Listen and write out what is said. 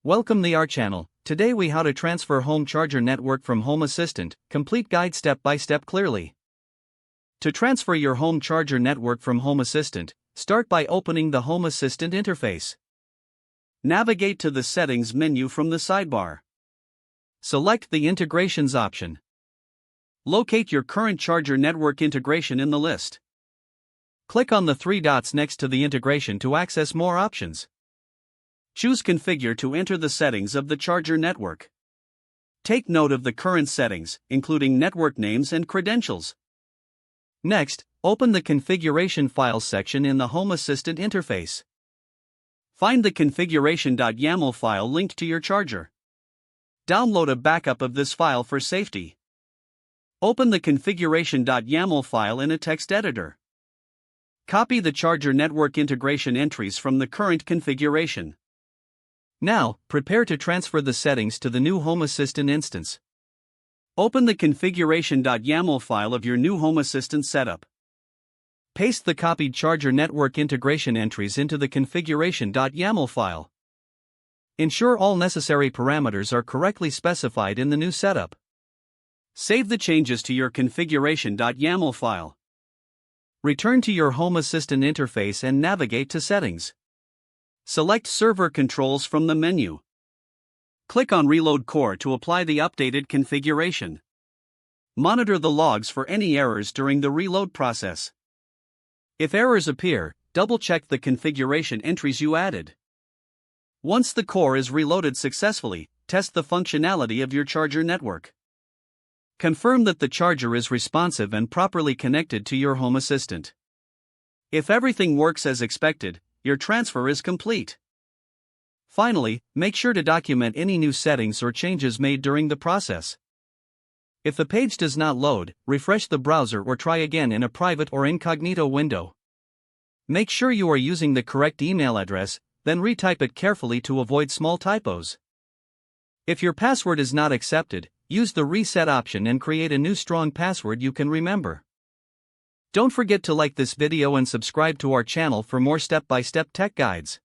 Welcome to our channel. Today we how to transfer home charger network from Home Assistant, complete guide step by step clearly. To transfer your home charger network from Home Assistant, start by opening the Home Assistant interface. Navigate to the settings menu from the sidebar. Select the integrations option. Locate your current charger network integration in the list. Click on the three dots next to the integration to access more options. Choose Configure to enter the settings of the charger network. Take note of the current settings, including network names and credentials. Next, open the Configuration Files section in the Home Assistant interface. Find the configuration.yaml file linked to your charger. Download a backup of this file for safety. Open the configuration.yaml file in a text editor. Copy the charger network integration entries from the current configuration. Now, prepare to transfer the settings to the new Home Assistant instance. Open the configuration.yaml file of your new Home Assistant setup. Paste the copied charger network integration entries into the configuration.yaml file. Ensure all necessary parameters are correctly specified in the new setup. Save the changes to your configuration.yaml file. Return to your Home Assistant interface and navigate to Settings. Select Server Controls from the menu. Click on Reload Core to apply the updated configuration. Monitor the logs for any errors during the reload process. If errors appear, double-check the configuration entries you added. Once the core is reloaded successfully, test the functionality of your charger network. Confirm that the charger is responsive and properly connected to your Home Assistant. If everything works as expected, your transfer is complete. Finally, make sure to document any new settings or changes made during the process. If the page does not load, refresh the browser or try again in a private or incognito window. Make sure you are using the correct email address, then retype it carefully to avoid small typos. If your password is not accepted, use the reset option and create a new strong password you can remember. Don't forget to like this video and subscribe to our channel for more step-by-step tech guides.